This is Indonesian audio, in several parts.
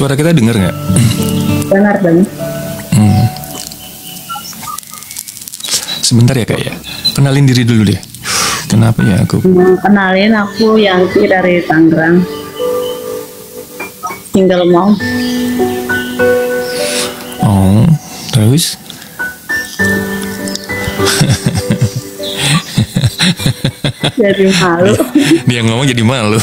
Suara kita dengar nggak? Dengar dong. Sebentar ya kak ya. Kenalin diri dulu deh. Kenapa ya aku? Kenalin, aku Yanti dari Tangerang. Single mom. Oh, terus? Jadi malu. Dia ngomong jadi malu.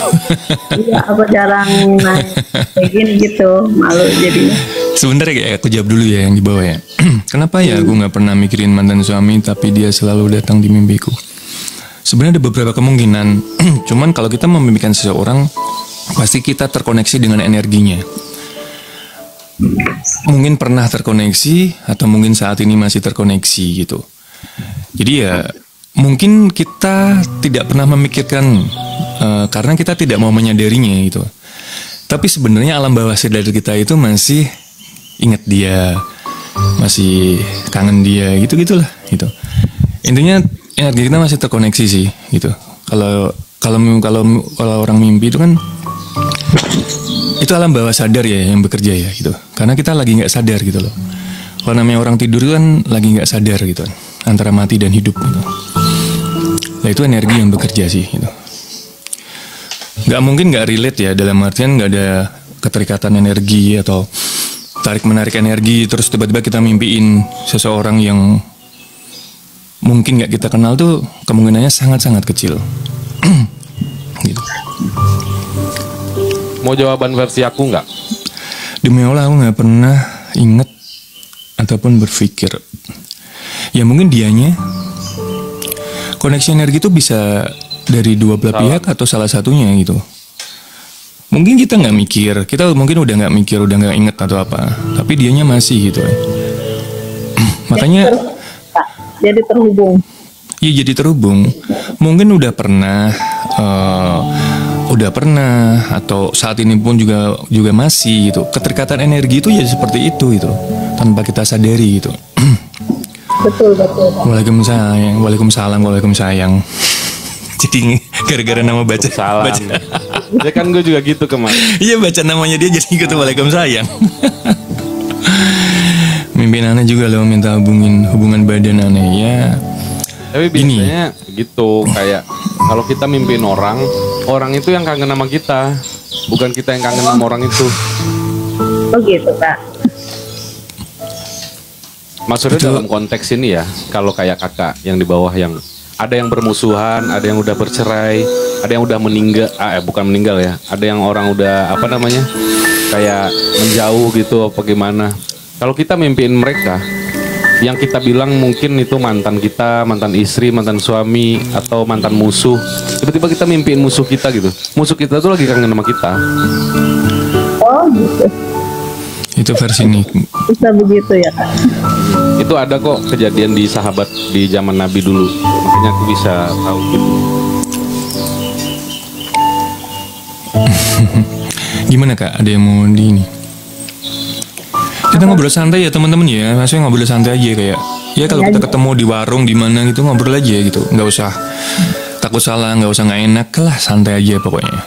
Iya, aku jarang naik kayak gini gitu, malu jadinya. Sebentar ya, aku jawab dulu ya yang di bawah ya. Kenapa ya aku nggak pernah mikirin mantan suami tapi dia selalu datang di mimpiku? Sebenarnya ada beberapa kemungkinan. Cuman kalau kita memimpikan seseorang, pasti kita terkoneksi dengan energinya. Mungkin pernah terkoneksi atau mungkin saat ini masih terkoneksi gitu. Jadi ya mungkin kita tidak pernah memikirkan karena kita tidak mau menyadarinya gitu. Tapi sebenarnya alam bawah sadar kita itu masih ingat dia, masih kangen dia, gitu-gitulah gitu. Intinya energi kita masih terkoneksi sih gitu. Kalau orang mimpi itu kan itu alam bawah sadar ya yang bekerja ya gitu. Karena kita lagi nggak sadar gitu loh. Kalau namanya orang tidur kan lagi nggak sadar gitu, antara mati dan hidup gitu. Nah itu energi yang bekerja sih gitu. Nggak mungkin nggak relate ya, dalam artian nggak ada keterikatan energi atau tarik menarik energi terus tiba-tiba kita mimpiin seseorang yang mungkin nggak kita kenal tuh kemungkinannya sangat-sangat kecil. Gitu. Mau jawaban versi aku nggak? Demi Allah aku nggak pernah inget ataupun berpikir. Ya mungkin dianya. Koneksi energi itu bisa dari dua belah pihak atau salah satunya gitu. Mungkin kita nggak mikir, kita mungkin udah nggak mikir, udah nggak inget atau apa, tapi dianya masih gitu. Makanya jadi terhubung. Iya jadi terhubung. Mungkin udah pernah atau saat ini pun juga masih gitu. Keterikatan energi itu ya seperti itu gitu, tanpa kita sadari gitu. Betul. Waalaikumsalam. Jadi gara-gara nama baca. Ya kan gue juga gitu kemarin. Iya baca namanya dia jadi gitu Waalaikumsalam. Mimpin aneh juga loh minta hubungan badan aneh ya. Tapi biasanya gitu, kayak kalau kita mimpin orang itu yang kangen sama kita, bukan kita yang kangen sama orang itu. Oh gitu Kak. Maksudnya dalam konteks ini ya, kalau kayak kakak yang di bawah yang ada yang bermusuhan, ada yang udah bercerai, ada yang udah meninggal, bukan meninggal ya, ada yang orang udah kayak menjauh gitu apa gimana. Kalau kita mimpiin mereka, yang kita bilang mungkin itu mantan kita, mantan istri, mantan suami, atau mantan musuh. Tiba-tiba kita mimpiin musuh kita gitu. Musuh kita tuh lagi kangen sama kita. Oh gitu. Itu versi ini. Bisa begitu ya Kak. Itu ada kok kejadian di sahabat di zaman Nabi dulu. Makanya aku bisa tahu gitu. Gimana Kak? Ada yang mau di ini? Kita ngobrol santai ya teman-teman ya. Maksudnya ngobrol santai aja kayak ya kalau kita ketemu di warung di mana gitu ngobrol aja gitu. Nggak usah takut salah, nggak usah nggak enak lah, santai aja pokoknya.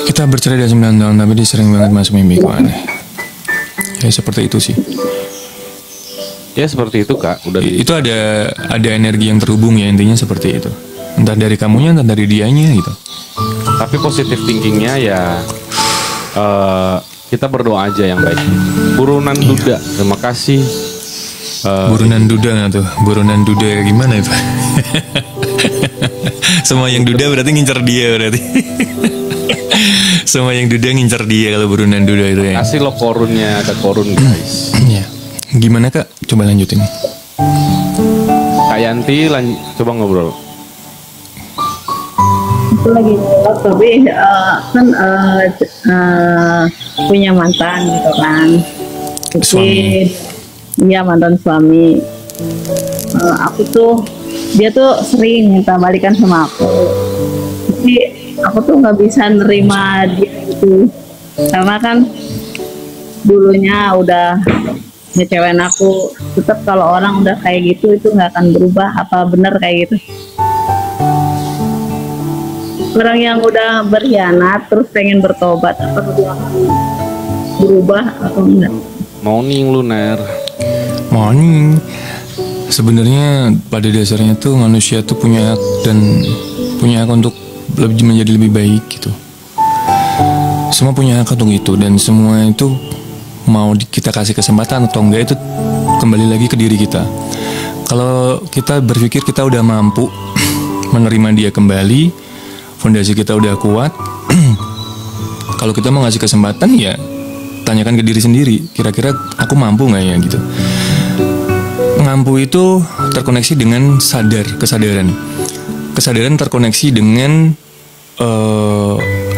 Kita bercerai dari 9 tahun tapi dia sering banget masuk mimpi kok aneh. Ya seperti itu sih. Ya seperti itu Kak. Itu ada energi yang terhubung ya, intinya seperti itu. Entah dari kamunya, entah dari dianya gitu. Tapi positive thinkingnya ya kita berdoa aja yang baik. Burunan Duda, terima kasih. Burunan Duda tuh, burunan Duda gimana itu? Semua yang Duda berarti ngincer dia berarti. Semua yang Duda ngincer dia kalau burunan Duda itu ya. Kasih lo korunnya, ada korun guys. Iya. Gimana Kak? Coba lanjutin. Kak Yanti, coba ngobrol. Itu lagi ngobrol tapi kan punya mantan gitu kan. Suami. Iya mantan suami. Dia tuh sering minta balikan sama aku. Tapi aku tuh nggak bisa nerima dia gitu. Karena kan dulunya udah ngecewain aku. Tetap kalau orang udah kayak gitu itu nggak akan berubah. Apa bener kayak gitu? Orang yang udah berkhianat terus pengen bertobat apa dia akan berubah atau enggak? Morning lunar. Morning. Sebenarnya pada dasarnya tuh manusia tuh punya hak dan punya hak untuk menjadi lebih baik gitu. Semua punya hak untuk itu dan semua itu mau kita kasih kesempatan atau enggak itu kembali lagi ke diri kita. Kalau kita berpikir kita udah mampu menerima dia kembali, fondasi kita udah kuat. Kalau kita mau ngasih kesempatan ya tanyakan ke diri sendiri, kira-kira aku mampu nggak ya gitu. Mampu itu terkoneksi dengan kesadaran. Kesadaran terkoneksi dengan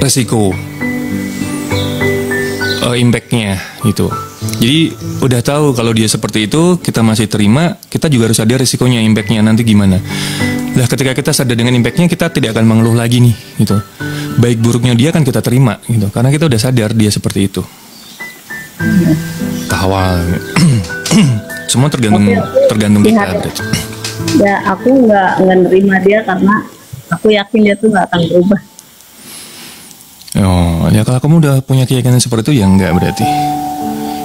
resiko, impactnya gitu. Jadi udah tahu kalau dia seperti itu, kita masih terima, kita juga harus sadar resikonya, impactnya nanti gimana. Nah ketika kita sadar dengan impactnya, kita tidak akan mengeluh lagi nih gitu. Baik buruknya dia kan kita terima gitu, karena kita udah sadar dia seperti itu. Kawal. Semua tergantung kita berarti. Ya aku nggak nerima dia karena aku yakin dia tuh nggak akan berubah. Oh ya kalau kamu udah punya keyakinan seperti itu ya enggak berarti.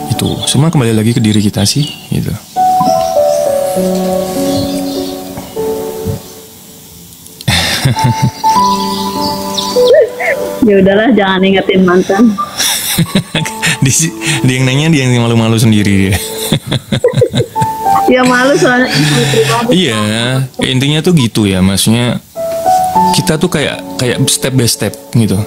Itu semua kembali lagi ke diri kita sih gitu. Ya udahlah, jangan ingetin mantan. Dia yang nanya, dia yang malu-malu sendiri dia. Ya malu soalnya. Iya, intinya tuh gitu ya, maksudnya kita tuh kayak step by step gitu.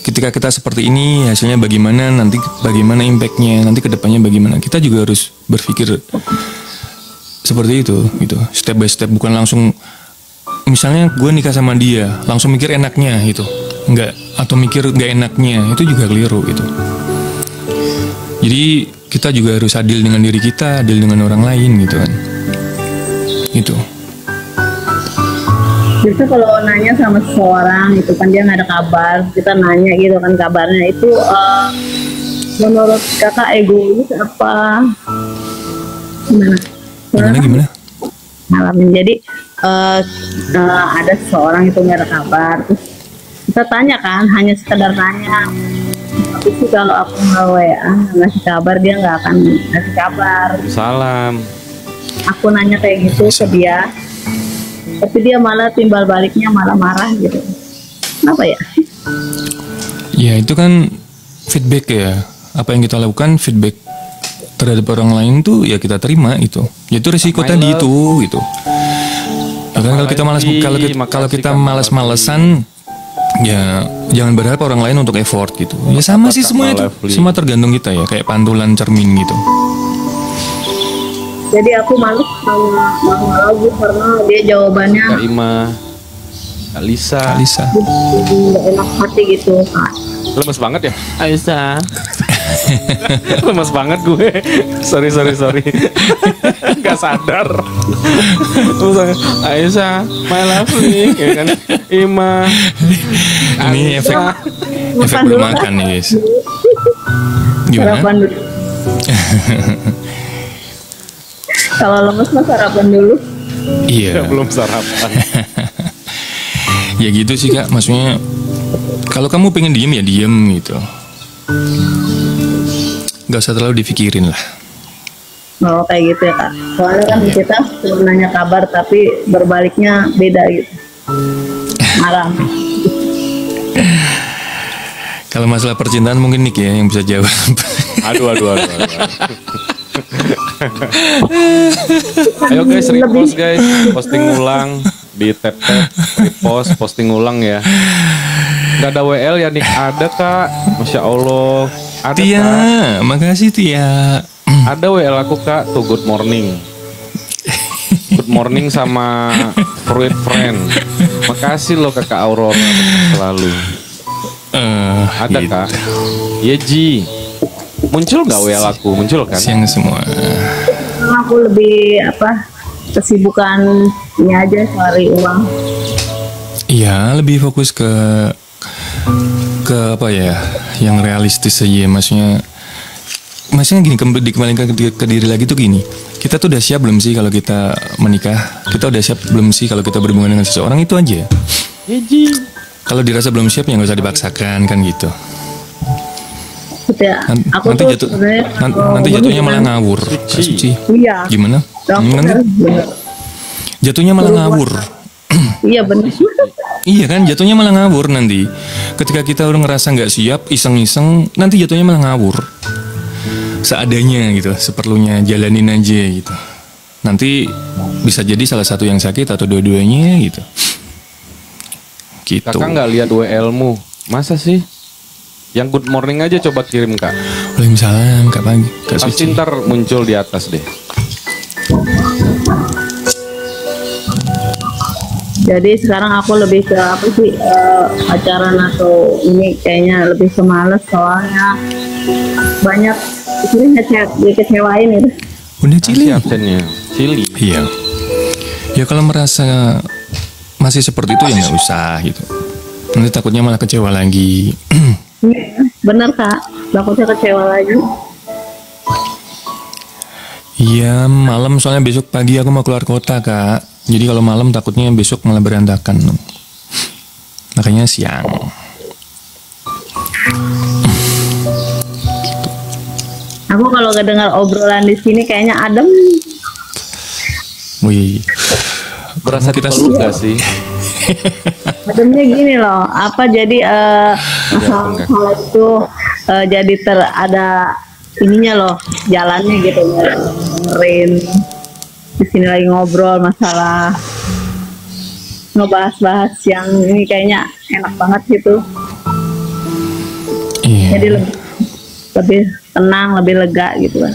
Ketika kita seperti ini, hasilnya bagaimana, nanti bagaimana impactnya, nanti kedepannya bagaimana. Kita juga harus berpikir seperti itu gitu, step by step, bukan langsung. Misalnya gue nikah sama dia, langsung mikir enaknya gitu, enggak, atau mikir enggak enaknya, itu juga keliru gitu. Jadi kita juga harus adil dengan diri kita, adil dengan orang lain gitu kan. Gitu. Biasanya kalau nanya sama seseorang itu kan dia nggak ada kabar, kita nanya gitu kan kabarnya itu menurut kakak egois apa Gimana? Ngalamin. Jadi ada seseorang itu nggak ada kabar, terus kita tanya kan, hanya sekedar tanya. Tapi sih kalau aku nggak WA ngasih kabar, dia nggak akan ngasih kabar. Salam. Aku nanya kayak gitu ke dia, tapi dia malah timbal baliknya malah marah gitu. Kenapa ya? Ya itu kan feedback ya. Apa yang kita lakukan feedback terhadap orang lain tuh ya kita terima itu. Ya itu risiko tadi itu gitu. Ya kan kalau kita malas-malesan ya jangan berharap orang lain untuk effort gitu. Ya sama sih semua itu. Semua tergantung kita ya, kayak pantulan cermin gitu. Jadi aku malu lagi karena dia jawabannya Kak Ima, Kak Lisa. nggak enak hati gitu. Lemes banget ya? Aisyah. Lemes banget gue. Sorry. Gak sadar. Aisyah, my lovely. Ya kan? Ima. Ini efek Makan belum dulu, makan nih guys. Gimana? Sarapan dulu. Kalau lemes mah sarapan dulu. Iya. Belum sarapan. Ya gitu sih Kak, maksudnya kalau kamu pengen diem ya diem gitu. Gak usah terlalu dipikirin lah. Oh kayak gitu ya Kak. Soalnya kan kita cuma nanya kabar tapi berbaliknya beda gitu. Marah. Kalau masalah percintaan mungkin Nick ya yang bisa jawab. Aduh. Ayo guys, repost guys, posting ulang di tap repost, posting ulang ya. Gak ada WL ya Nick? Ada Kak, Masya Allah. Ada Tia, Kak. makasih Tia. Ada WL aku Kak, tuh good morning. Good morning sama fruit friend. Makasih loh Kakak Aurora selalu. Ada gitu. Kak. Ya Ji. Muncul gak WL aku? Muncul kan? Siang semua. Aku lebih kesibukannya aja cari uang. Iya, lebih fokus ke apa ya, yang realistis aja. Maksudnya gini, dikembalikan ke diri lagi tuh gini. Kita tuh udah siap belum sih kalau kita menikah? Kita udah siap belum sih kalau kita berhubungan dengan seseorang? Itu aja. Kalau dirasa belum siap ya nggak usah dipaksakan kan gitu. maksudnya aku Nanti tuh jatuh, sebenarnya nanti jatuhnya malah ngawur. Kak Suci. Suci. iya Gimana? aku Nanti harus bener. jatuhnya malah ngawur. Iya benar. Iya kan, jatuhnya malah ngawur nanti. Ketika kita udah ngerasa nggak siap, iseng-iseng, nanti jatuhnya malah ngawur. Seadanya gitu, seperlunya jalanin aja gitu. Nanti bisa jadi salah satu yang sakit atau dua-duanya gitu. Gitu. Kakak nggak lihat WL-mu? Masa sih? Yang good morning aja coba kirim Kak. Waalaikumsalam Kak Pagi, Kak Pasti Suci. ntar muncul di atas deh. Jadi sekarang aku lebih ke apa sih pacaran atau ini kayaknya lebih ke males soalnya banyak ini dikecewain gitu. Udah Masih cili. absennya. Cili. Iya. Ya kalau merasa masih seperti itu ya nggak usah gitu. Nanti takutnya malah kecewa lagi. Iya, bener Kak, takutnya kecewa lagi. Iya, malam soalnya besok pagi aku mau keluar kota Kak. Jadi kalau malam takutnya besok malah berantakan. Makanya siang. Aku kalau kedengar obrolan di sini kayaknya adem. Wih. Berasa Kita dipeluk gak sih? Ademnya gini loh, apa jadi masalah itu jadi ada ininya loh, jalannya gitu ngerin. Di sini lagi ngobrol masalah ngebahas-bahas yang ini kayaknya enak banget gitu. Iya. Jadi lebih tenang, lebih lega gitu kan.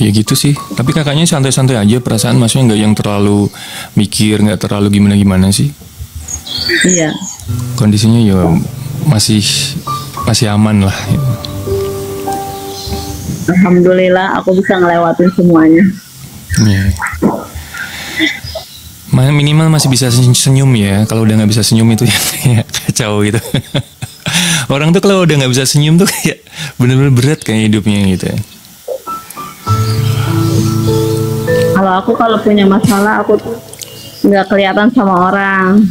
Ya gitu sih. Tapi kakaknya santai-santai aja perasaan, maksudnya nggak yang terlalu mikir, nggak terlalu gimana-gimana sih. Iya. Kondisinya ya masih aman lah. Gitu. Alhamdulillah aku bisa ngelewatin semuanya. Iya. Minimal masih bisa senyum ya. Kalau udah nggak bisa senyum itu ya kacau gitu. Orang tuh kalau udah nggak bisa senyum tuh kayak bener-bener berat kayak hidupnya gitu. Kalau punya masalah aku tuh nggak kelihatan sama orang.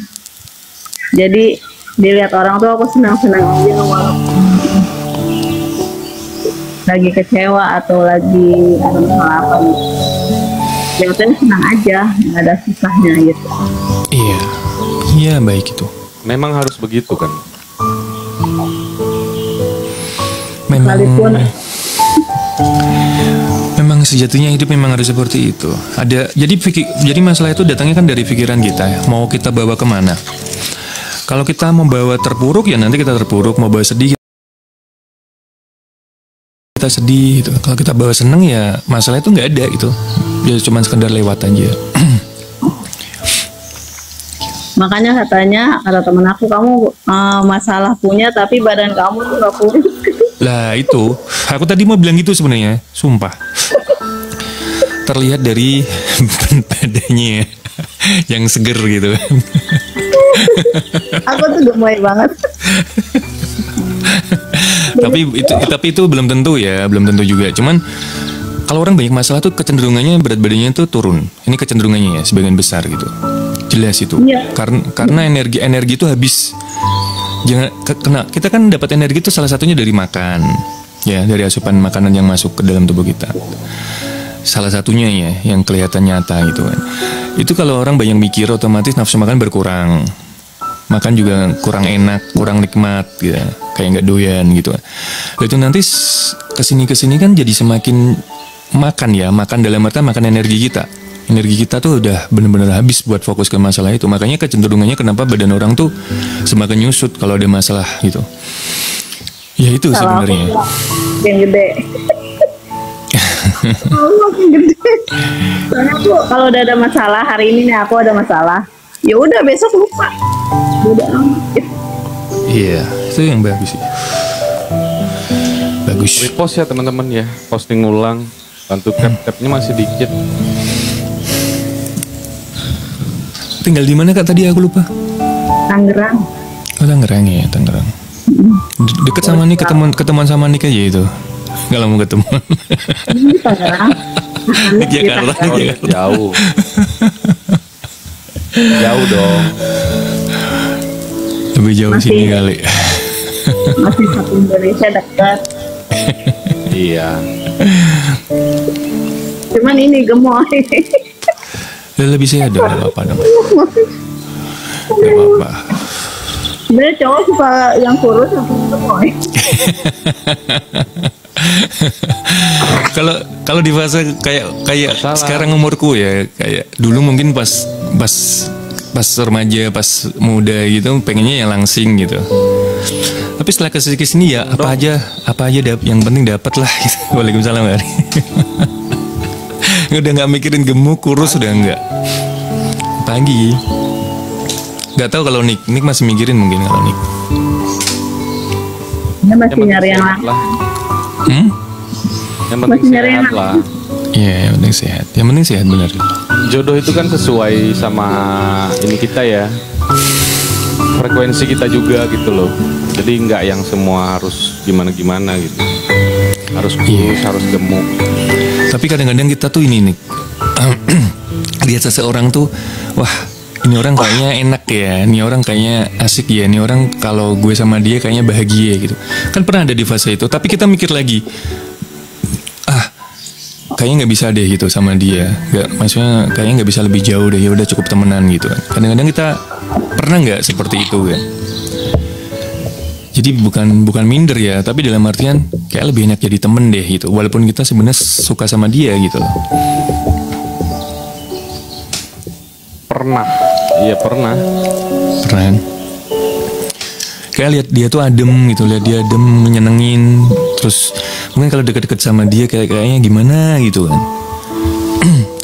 Jadi dilihat orang tuh aku senang-senang aja walaupun lagi kecewa atau lagi ada masalah apa gitu. Biasanya senang aja, nggak ada susahnya gitu. Iya. Iya baik itu. Memang harus begitu kan? Sekalipun Memang sejatinya hidup memang harus seperti itu. Jadi masalah itu datangnya kan dari pikiran kita. Mau kita bawa kemana? Kalau kita mau bawa terpuruk ya nanti kita terpuruk. Mau bawa sedih kita sedih. Gitu. Kalau kita bawa seneng ya masalah itu nggak ada gitu. Ya cuma sekedar lewat aja. makanya kata temen aku, kamu masalah punya tapi badan kamu tuh nggak kurus. Lah itu, aku tadi mau bilang gitu sebenarnya, sumpah. Terlihat dari badannya yang seger gitu. Aku tuh gemoy banget. tapi itu belum tentu ya, belum tentu juga. Cuman kalau orang banyak masalah tuh kecenderungannya berat badannya tuh turun. Ini kecenderungannya ya sebagian besar gitu. Jelas itu. Iya. Karena energi itu habis. Kita kan dapat energi itu salah satunya dari makan, ya dari asupan makanan yang masuk ke dalam tubuh kita. Salah satunya ya yang kelihatan nyata gitu kan. Itu kalau orang banyak mikir otomatis nafsu makan berkurang, makan juga kurang enak, kurang nikmat gitu, kayak nggak doyan gitu. Itu nanti kesini kan jadi semakin makan dalam arti makan energi kita. Energi kita tuh udah bener-bener habis buat fokus ke masalah itu. Makanya kecenderungannya kenapa badan orang tuh semakin nyusut kalau ada masalah gitu. Ya itu sebenarnya. Yang gede. Makin gede. Soalnya aku kalau udah ada masalah, hari ini nih aku ada masalah, ya udah besok lupa. Udah amat. Iya, itu yang bagus sih. Bagus. Repost ya teman-teman ya, posting ulang. Bantu cap-capnya masih dikit. Tinggal di mana Kak tadi aku lupa? Tangerang. Oh Tangerang ya, Tangerang. Deket sama nih, ketemuan sama Nik aja itu. Kalau mau ketemu. Ini Tangerang. Jakarta. Oh, iya, jauh. Jauh dong. Lebih jauh Masih. sini kali. masih satu Indonesia dekat. Iya. Cuman ini gemoy. Lebih sehat dong, nggak apa-apa dong. Nggak apa-apa. Sebenarnya cowok suka yang kurus atau gemoy. Kalau di fase kayak sekarang umurku ya, kayak dulu mungkin pas remaja, pas muda gitu pengennya yang langsing gitu. Tapi setelah kesini ya apa aja yang penting dapat lah gitu. Waalaikumsalam Ari. Udah nggak mikirin gemuk kurus, udah nggak. Pagi nggak tahu kalau Nick masih mikirin mungkin kalau Nick. Dia masih nyari yang lain. Yang penting Masih nyari sehat yang lah. Iya, yang penting sehat. Yang penting sehat benar. Jodoh itu kan sesuai sama ini kita ya, frekuensi kita juga gitu loh. Jadi nggak yang semua harus gimana gitu, harus kurus, harus gemuk. Tapi kadang-kadang kita tuh ini nih lihat seseorang tuh, wah ini orang kayaknya enak ya, ini orang kayaknya asik ya, ini orang kalau gue sama dia kayaknya bahagia gitu. Kan pernah ada di fase itu. Tapi kita mikir lagi, kayaknya nggak bisa deh gitu sama dia, maksudnya kayaknya nggak bisa lebih jauh deh, ya udah cukup temenan gitu. Kadang-kadang kita pernah nggak seperti itu kan? Jadi bukan minder ya, tapi dalam artian kayak lebih enak jadi temen deh gitu, walaupun kita sebenarnya suka sama dia gitu loh. Pernah, iya pernah. Kan? Kayak lihat dia tuh adem gitu, lihat dia adem, menyenengin. Terus mungkin kalau deket-deket sama dia kayaknya gimana gitu kan.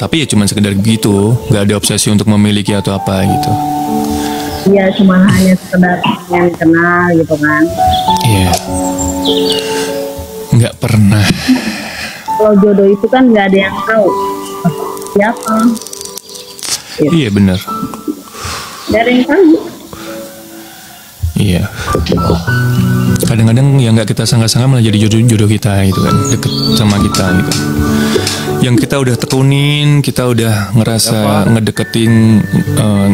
Tapi ya cuma sekedar begitu, nggak ada obsesi untuk memiliki atau apa gitu. Iya, cuma hanya sekedar yang kenal gitu kan. Iya. Nggak pernah. Kalau jodoh itu kan nggak ada yang tahu siapa. Iya benar. Nggak ada yang tahu. Iya. Kadang-kadang yang nggak kita sangka-sangka malah jadi jodoh kita gitu kan, deket sama kita gitu. Yang kita udah tekunin, kita udah ngerasa ngedeketin,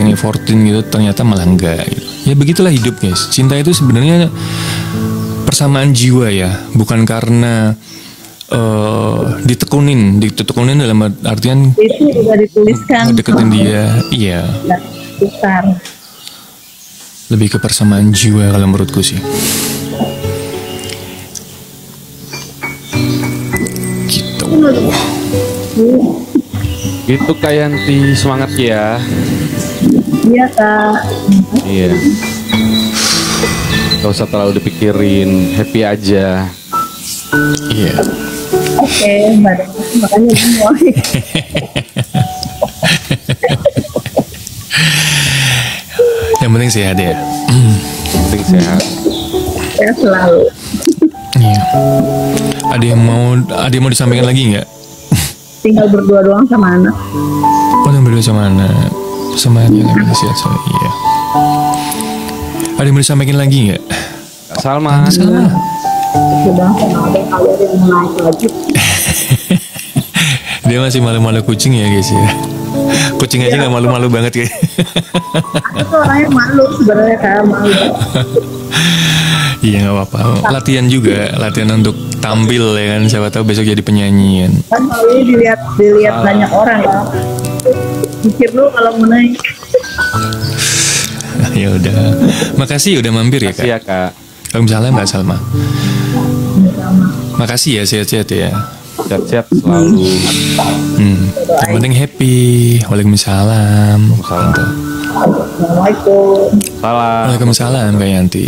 ngefortin gitu, ternyata malah enggak gitu. Ya begitulah hidup guys. Cinta itu sebenarnya persamaan jiwa ya, bukan karena ditekunin dalam artian Itu juga dituliskan. ngedeketin dia. Iya. Besar. Lebih ke persamaan jiwa kalau menurutku sih. Gitu. Gitu Kak Yanti, semangat ya. Iya Kak. Iya. Gak usah terlalu dipikirin, happy aja. Iya. Oke, makanya semua. Yang penting sehat ya. Penting sehat. Ya selalu. Iya. Ada yang mau disampaikan lagi nggak? Tinggal berdua doang sama anak. Oh, yang berdua sama anak, sama yang nggak sehat so, iya. Ada yang mau disampaikan lagi nggak? Kak Salma. Sudah sama ada kalau yang mau naik lagi. Dia masih malu-malu kucing ya guys ya. Kucing aja nggak malu-malu banget ya. Aku tuh orangnya malu sebenarnya Kak, malu. Iya nggak apa-apa. Latihan juga, latihan untuk tampil ya kan. Siapa tahu besok jadi penyanyi kan. Kan kalau ini dilihat banyak orang Kak. Pikir lu kalau mau naik. Ya udah. Makasih udah mampir ya Kak. Makasih ya Kak. Waalaikumsalam Mbak Salma. Makasih ya, sehat-sehat ya. Sehat-sehat selalu. Yang penting happy. Waalaikumsalam. Waalaikumsalam. Assalamualaikum. Salam. Waalaikumsalam Kak Yanti.